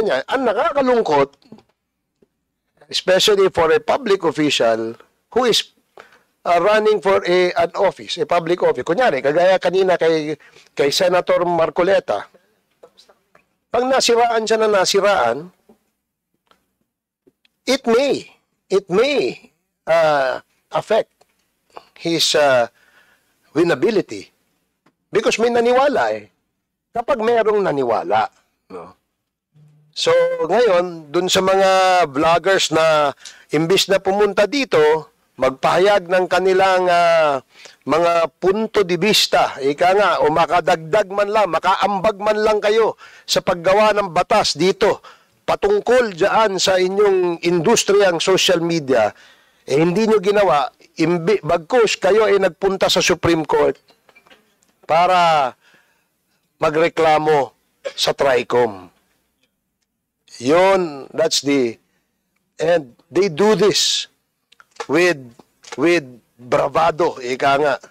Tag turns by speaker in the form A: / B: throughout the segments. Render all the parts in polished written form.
A: niya. Ang nakakalungkot, especially for a public official who is running for an office, a public office. Kunyari, kagaya kanina kay Senator Marcoleta, pag nasiraan siya na nasiraan, it may affect his winnability. Because may naniwala eh. Kapag mayroong naniwala, no? So, ngayon, dun sa mga vloggers na imbis na pumunta dito, magpahayag ng kanilang mga punto de vista, ika nga, o makadagdag man lang, makaambag man lang kayo sa paggawa ng batas dito, patungkol dyan sa inyong industriyang social media, eh hindi nyo ginawa, bagkus kayo ay nagpunta sa Supreme Court para magreklamo sa TRICOM. Yun, and they do this with bravado, ika nga.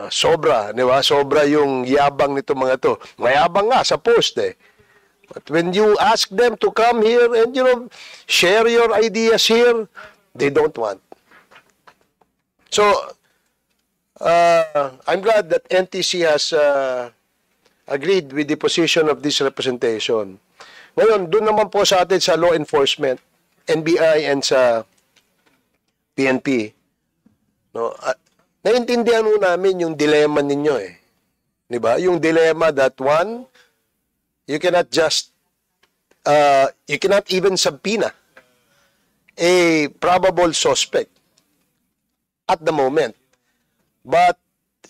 A: Sobra, di ba? Sobra yung yabang nito mga to. Mayabang nga sa post eh. But when you ask them to come here and, share your ideas here, they don't want. So, I'm glad that NTC has agreed with the position of this representation. Ngayon, doon naman po sa atin sa law enforcement, NBI and sa PNP, no, naiintindihan mo namin yung dilemma ninyo eh. Di ba? Yung dilemma that one, you cannot you cannot even subpoena a probable suspect at the moment. But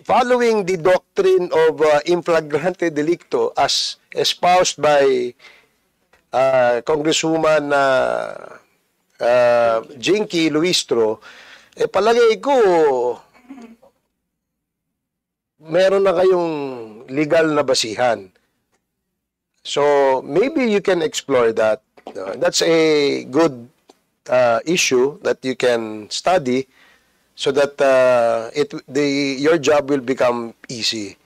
A: following the doctrine of in flagrante delicto as espoused by Congresswoman Jinky Luistro, palagay ko meron na kayong legal na basihan. So maybe you can explore that. That's a good issue that you can study so that your job will become easy.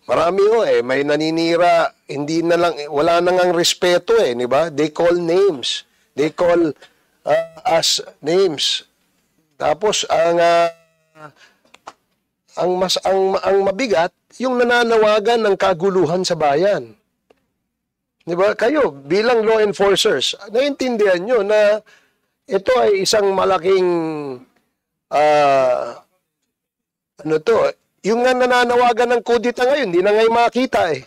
A: Marami may naninira, hindi na lang, wala nang ang respeto di ba? They call names. They call us names. Tapos ang mabigat, yung nananawagan ng kaguluhan sa bayan. Di ba? Kayo, bilang law enforcers, naiintindihan nyo na ito ay isang malaking yung nananawagan ng kudita ngayon, hindi na ngayon makita eh.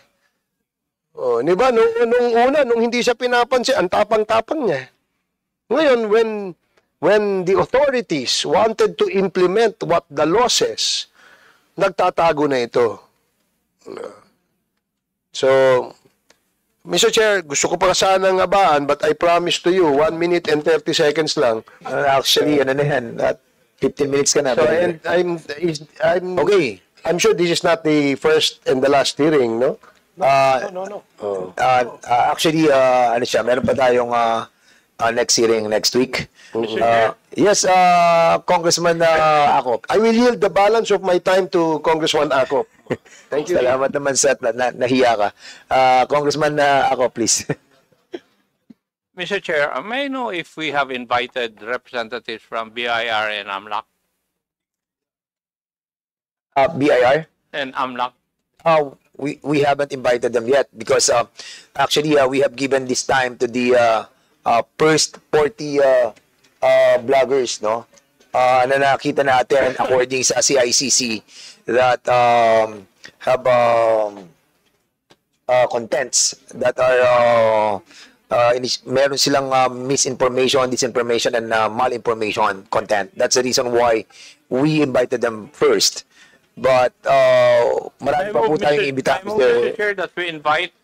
A: Di ba? Nung una, nung hindi siya pinapansin, ang tapang-tapang niya. Ngayon, when the authorities wanted to implement what the law says, nagtatago na ito. So, Mr. Chair, gusto ko pa sanang abaan, but I promise to you, 1 minute and 30 seconds lang.
B: Actually, 15 minutes ka na.
A: So, and okay. I'm sure this is not the first and the last hearing, no?
B: No. Actually, meron pa tayong next hearing next week. Yes, Congressman Acop.
A: I will yield the balance of my time to Congressman Acop.
B: Thank you. Salamat naman sa nahiya ka. Congressman Acop, please.
C: Mr. Chair, may I know if we have invited representatives from BIR and AMLAC?
B: BIR?
C: And AMLAC?
B: We haven't invited them yet because actually we have given this time to the first 40 bloggers, no? Na nakita natin according sa CICC that have contents that are meron silang misinformation, disinformation, and malinformation content. That's the reason why we invited them first. But marami pa po tayong imbita.
C: Mr. Chair, that we invite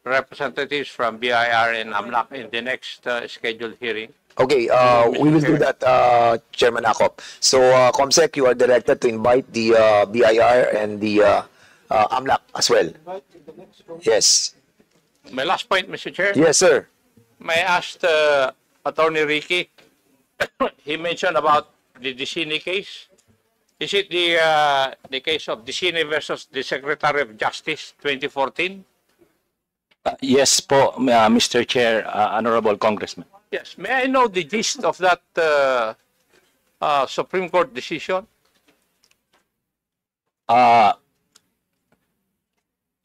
C: representatives from BIR and AMLAC in the next scheduled hearing.
B: Okay, we will do that, Chairman Acop. So, Comsec, you are directed to invite the BIR and the AMLAC as well. Yes.
C: My last point, Mr. Chair.
B: Yes, sir.
C: May I ask Attorney Ricky, he mentioned about the Dicini case. Is it the case of Dicini versus the Secretary of Justice 2014?
D: Yes po, Mr. Chair, Honorable Congressman.
C: Yes. May I know the gist of that Supreme Court decision?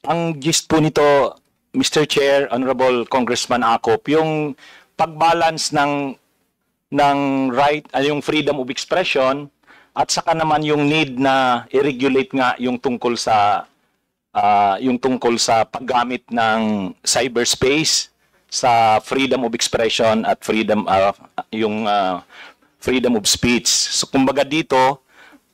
D: Ang gist po nito, Mr. Chair, Honorable Congressman Acop, yung pagbalance ng right, yung freedom of expression at saka naman yung need na i-regulate nga yung tungkol sa paggamit ng cyberspace sa freedom of expression at freedom freedom of speech. So kumbaga dito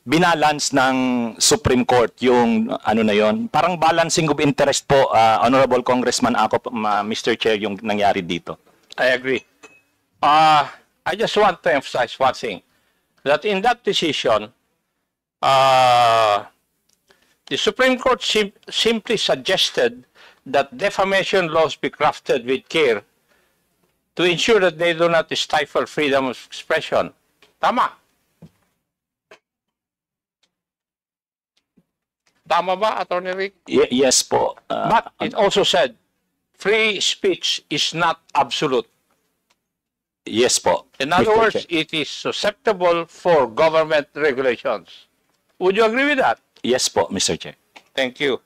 D: binalance ng Supreme Court yung ano na yon. Parang balancing of interest po, Honorable Congressman Acop, Mr. Chair, yung nangyari dito.
C: I agree. I just want to emphasize one thing, that in that decision, the Supreme Court simply suggested that defamation laws be crafted with care to ensure that they do not stifle freedom of expression. Tama. Tama ba, Attorney Rick?
D: Yes po.
C: But it also said, free speech is not absolute.
D: Yes po.
C: In other
D: Mr.
C: words,
D: Chair.
C: it is susceptible for government regulations. Would you agree with that?
D: Yes po, Mr. Chair.
C: Thank you.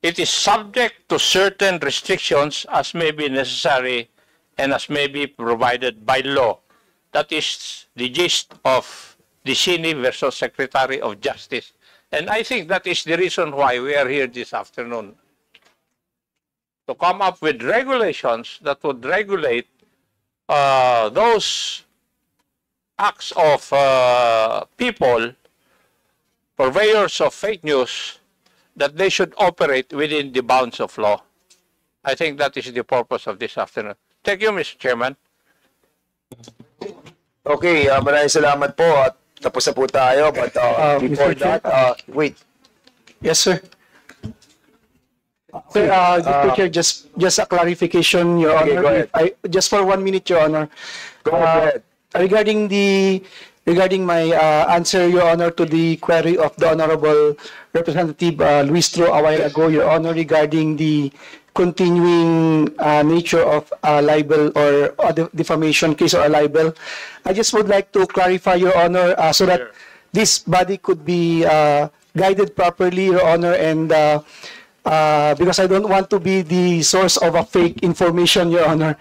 C: It is subject to certain restrictions as may be necessary and as may be provided by law. That is the gist of Dicini versus Secretary of Justice. And I think that is the reason why we are here this afternoon. To come up with regulations that would regulate those acts of people, purveyors of fake news, that they should operate within the bounds of law. I think that is the purpose of this afternoon. Thank you, Mr. Chairman.
B: Okay, maraming salamat po at tapos na po tayo. But before
E: Mr. Chair.
B: that, wait.
E: Yes, sir. Sir, Mr. Chair, just a clarification, Your
B: Okay,
E: Honor.
B: go ahead.
E: Just for 1 minute, Your Honor.
B: Go ahead.
E: Regarding my answer, Your Honor, to the query of the Honorable Representative Luis Tro a while ago, Your Honor, regarding the continuing nature of libel or defamation case or a libel, I just would like to clarify, Your Honor, so that this body could be guided properly, Your Honor, and because I don't want to be the source of a fake information, Your Honor.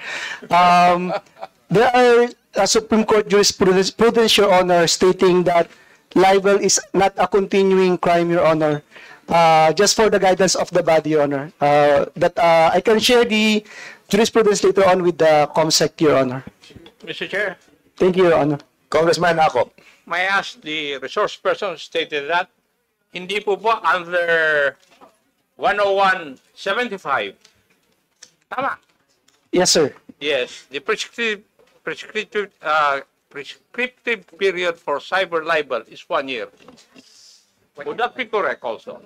E: There are Supreme Court jurisprudence, Your Honor, stating that libel is not a continuing crime, Your Honor. Just for the guidance of the body, Your Honor. I can share the jurisprudence later on with the COMSEC, Your Honor.
C: Mr. Chair,
E: Thank you, Your Honor.
B: Congressman Acop.
C: may I ask the resource person who stated that hindi po ba under 101.75? Tama.
E: Yes, sir.
C: Yes, the prescriptive period for cyber libel is 1 year. Would that be correct also?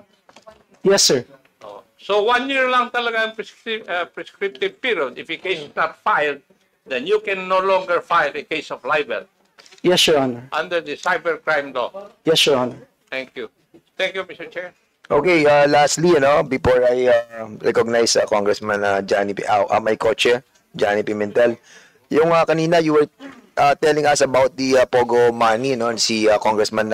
E: Yes, sir.
C: Oh. So 1 year lang talaga ang prescriptive period. If a case is not filed, then you can no longer file a case of libel
E: Yes, Your Honor.
C: under the cybercrime law.
E: Yes, Your Honor.
C: Thank you. Thank you, Mr. Chair.
B: Okay, lastly, before I recognize Congressman Johnny, my co-chair, Johnny Pimentel, yung kanina you were telling us about the Pogo money, si Congressman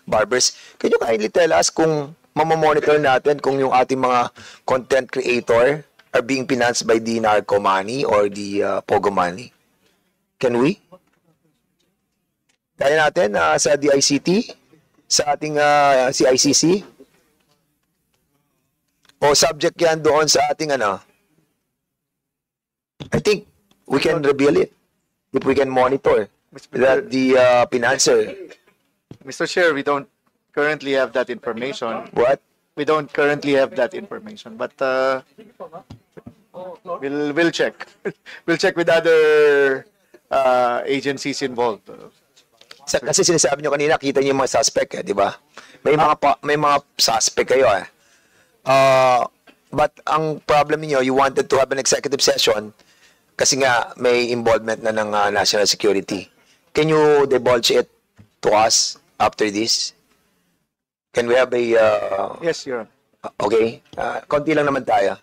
B: Barbers. Can you kindly tell us kung mamamonitor natin kung yung ating mga content creator are being financed by the narco money or the Pogo money? Can we? Kaya natin sa DICT, sa ating CICC? O subject yan doon sa ating I think we can reveal it if we can monitor that the financer.
F: Mr. Chair, we don't currently have that information.
B: What?
F: We don't currently have that information, but we'll check. We'll check with other agencies involved.
B: Kasi sinasabi nyo kanina, kita nyo yung mga suspect, di ba? May mga suspect kayo But ang problem niyo, you wanted to have an executive session kasi nga may involvement na ng national security. Can you divulge it to us after this? Can we have a
F: Yes, Your Honor.
B: Okay? Konti lang naman tayo.